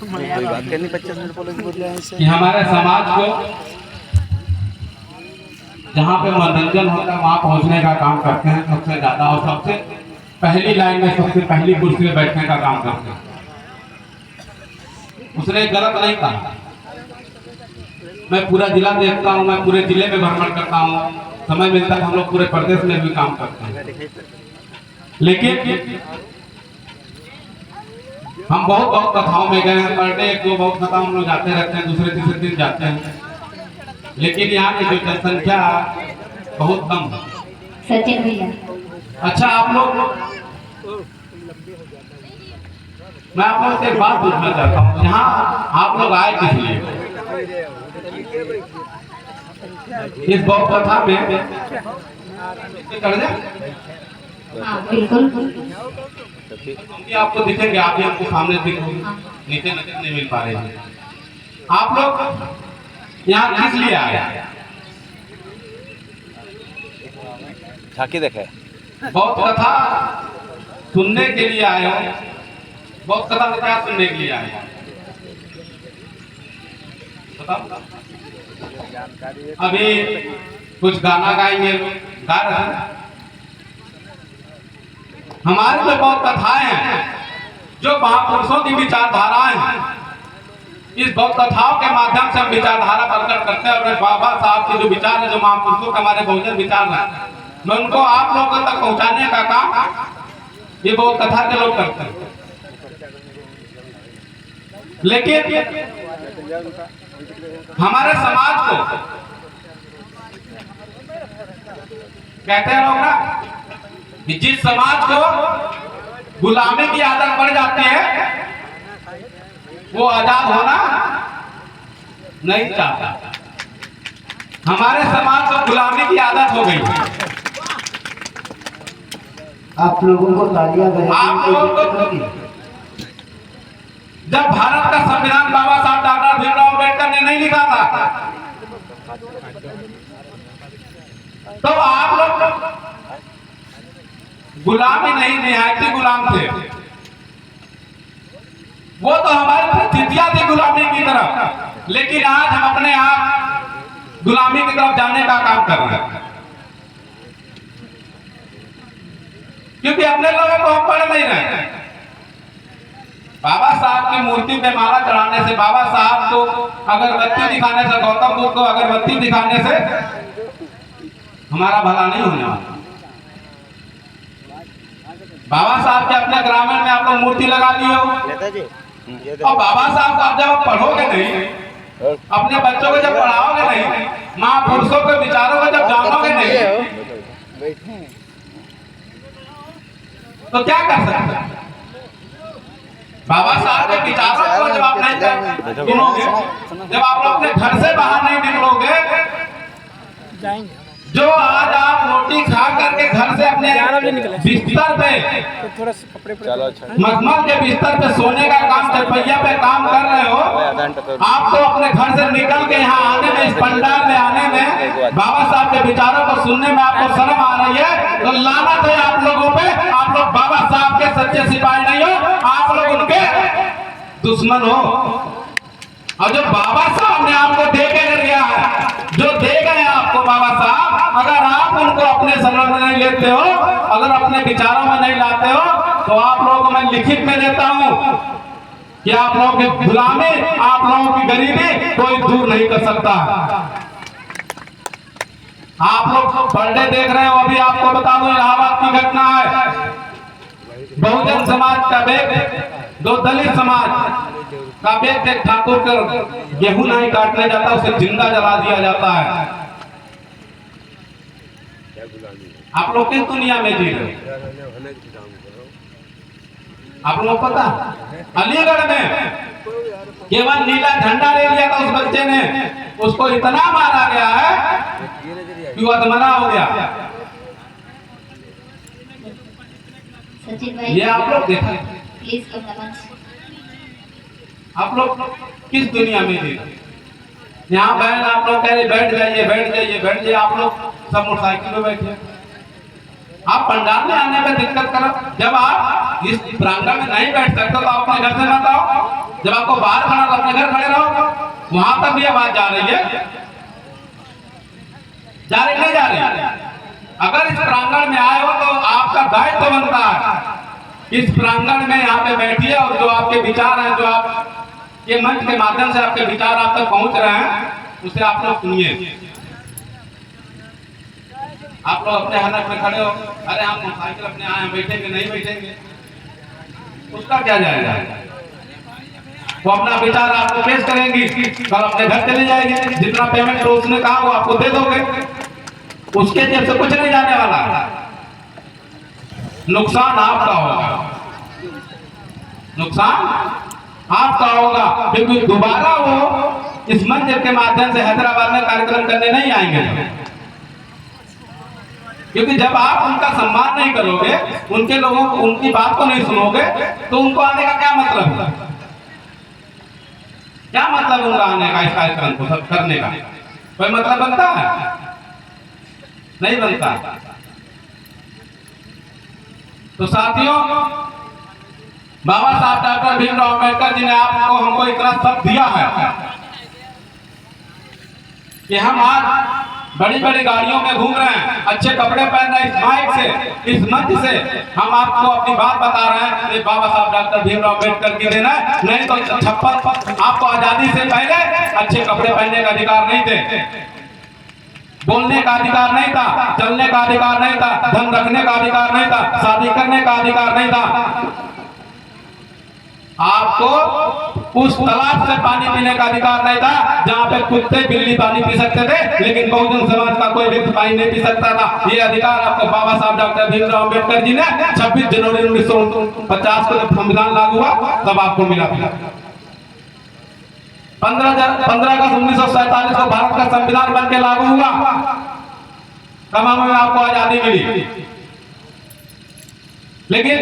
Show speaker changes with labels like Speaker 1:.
Speaker 1: कोई बात करनी 25 मिनट बोल रहे हैं
Speaker 2: कि हमारे समाज को जहाँ पे मनोरंजन होता है वहाँ पहुँचने का काम करते हैं सबसे ज़्यादा, और सबसे पहली लाइन में सबसे पहली कुर्सी में बैठने का काम करते हैं। उसने गलत नहीं कहा। मैं पूरा जिला देखता हूँ, मैं पूरे जिले में भ्रमण करता हूँ, समय मिलता है हम लोग पूरे प्रदेश में भी काम करते हैं। लेकिन हम बहुत कथाओं में गए हैं, पर डे 1-2 बहुत कथा हम लोग जाते रहते हैं, दूसरे तीसरे दिन जाते हैं, लेकिन यहाँ की जो जनसंख्या बहुत कम है।
Speaker 3: सचिन भैया,
Speaker 2: अच्छा आप लोग, मैं आप लोग से एक बात पूछना चाहता हूँ, यहाँ आप लोग आए किस लिए? इस बहुत कथा में
Speaker 3: हाँ बिल्कुल,
Speaker 2: आपको दिखेंगे, आप भी हमको सामने दिखेंगे, नीचे नहीं मिल पा रहे हैं। आप लोग यहाँ किस लिए आए?
Speaker 1: झांकी देखे
Speaker 2: बहुत कथा सुनने के लिए आए हो? बहुत कथा में क्या सुनने के लिए आए हो? बताओ। अभी कुछ गाना गाएंगे, गा रहे हैं। हमारे में बहुत कथाएं हैं जो महापुरुषों की विचारधाराएं हैं। इस बहुत कथाओं के माध्यम से हम विचारधारा प्रकट करते हैं, और बाबा साहब के जो विचार है, जो महापुरुषों के हमारे बहुजन विचार हैं, मैं उनको आप लोगों तक पहुंचाने का काम ये बहुत कथा के लोग करते हैं। लेकिन हमारे समाज को कहते हैं लोग ना कि जिस समाज को गुलामी की आदत पड़ जाती है वो आजाद होना नहीं चाहता। हमारे समाज को गुलामी की आदत हो गई है।
Speaker 4: आप लोगों को तालियां बजाइए।
Speaker 2: आप लोगों को जब भारत का संविधान बाबा साहब डॉक्टर भीमराव अम्बेडकर ने नहीं लिखा था, तो आप लोग गुलामी नहीं, निहायती गुलाम थे। वो तो हमारी परिस्थितियां थी गुलामी की तरफ, लेकिन आज हम अपने आप गुलामी की तरफ जाने का काम कर रहे हैं, क्योंकि अपने लोगों को हम पढ़ नहीं रहे। बाबा साहब की मूर्ति पे माला चढ़ाने से, बाबा साहब को अगरबत्ती दिखाने से, गौतम बुद्ध को अगरबत्ती दिखाने से हमारा भला नहीं होने वाला। बाबा साहब के अपने ग्रामीण में आप लोग मूर्ति लगा लिए हो, और बाबा साहब का जब आप पढ़ोगे नहीं, अपने बच्चों को जब पढ़ाओगे नहीं, महापुरुषों के विचारों को जब जानोगे नहीं, तो क्या कर सकते हैं? बाबा साहब के विचारों को जब आप नहीं सुनोगे, जब आप लोग अपने घर से बाहर नहीं निकलोगे, जो आज आप रोटी खा करके घर से अपने बिस्तर पे मखमल के बिस्तर पे सोने का काम, चरपैया पे काम कर रहे हो, आप तो अपने घर से निकल के यहाँ आने में, इस पंडाल में आने में, बाबा साहब के विचारों को सुनने में आपको शर्म आ रही है, तो लानत है आप लोगों पे। आप लोग बाबा साहब के सच्चे सिपाही नहीं हो, आप लोग उनके दुश्मन हो। और जो बाबा साहब ने आपको दे के दिया है, जो दे गए आपको बाबा साहब, अगर आप उनको अपने समझ में नहीं लेते हो, अगर अपने विचारों में नहीं लाते हो, तो आप लोगों को मैं लिखित में देता हूं कि आप लोगों की गुलामी, आप लोगों की गरीबी कोई दूर नहीं कर सकता। आप लोग बर्थडे देख रहे हो, अभी आपको बता दूं इलाहाबाद की घटना है। बहुजन समाज का बेग, दो दलित समाज का बेग, एक ठाकुर का गेहूं नहीं काटने जाता, उसे जिंदा जला दिया जाता है। आप लोग किस दुनिया में जी रहे? आप लोगों को पता, अलीगढ़ में केवल नीला झंडा ले लिया था उस बच्चे ने, उसको इतना मारा गया है कि वो अधमरा हो गया। ये आप लोग देखा, आप लोग किस दुनिया में जी रहे? यहाँ बहन आप लोग कह रहे बैठ जाइए, बैठ जाइए, बैठ जाइए, आप लोग सब मोटरसाइकिल में बैठे। आप पंडाल में आने में दिक्कत करो, जब आप इस प्रांगण में नहीं बैठ सकते तो आप अपने घर से मत आओ। जब आपको बाहर खड़ा तो अपने घर खड़े रहो, वहां तक भी आवाज जा रही है, जा रही नहीं जा रही? अगर इस प्रांगण में आए हो तो आपका दायित्व बनता है इस प्रांगण में यहाँ पे बैठिए और जो आपके विचार हैं, जो आप ये मंच के माध्यम से आपके विचार आप तक पहुंच रहे हैं, उसे आप लोग सुनिए। आप लोग अपने हलक में खड़े हो, अरे हम मोटरसाइकिल अपने आए बैठेंगे नहीं बैठेंगे, उसका क्या जाएगा? वो अपना विचार आपको पेश करेंगी, कल अपने घर चले जाएंगे, जितना पेमेंट तो उसने कहा वो आपको दे दोगे, उसके जेब से कुछ नहीं जाने वाला, नुकसान आपका होगा, नुकसान आपका होगा, क्योंकि दोबारा वो इस मंच के माध्यम से हैदराबाद में कार्यक्रम करने नहीं आएंगे। क्योंकि जब आप उनका सम्मान नहीं करोगे, उनके लोगों को उनकी बात को नहीं सुनोगे, तो उनको आने का क्या मतलब है? क्या मतलब उनका आने का, इस कार्यक्रम को सब करने का कोई मतलब बनता है? नहीं बनता। तो साथियों, बाबा साहब डॉक्टर भीमराव अंबेडकर जी ने आपको हमको इतना सब दिया है कि हम आज बड़ी बड़ी गाड़ियों में घूम रहे हैं, अच्छे कपड़े पहन रहे हैं, इस माइक से, इस मंच से हम आपको अपनी बात बता रहे हैं। ये बाबा साहब डॉक्टर भीमराव अंबेडकर की देन है, नहीं तो 56 आपको आजादी से पहले अच्छे कपड़े पहनने का अधिकार नहीं थे, बोलने का अधिकार नहीं था, चलने का अधिकार नहीं था, धन रखने का अधिकार नहीं था, शादी करने का अधिकार नहीं था। आपको उस तालाब से पानी पीने का अधिकार नहीं था जहाँ पे कुत्ते बिल्ली पानी पी सकते थे, लेकिन बहुजन समाज का कोई व्यक्ति पानी नहीं पी सकता था। ये अधिकार आपको बाबा साहब डॉक्टर भीमराव अंबेडकर जी ने 26 जनवरी 1950 को जब संविधान लागू हुआ तब आपको मिला। 15 अगस्त 1947 को भारत का संविधान बन के लागू हुआ, तब हमें आपको आजादी मिली। लेकिन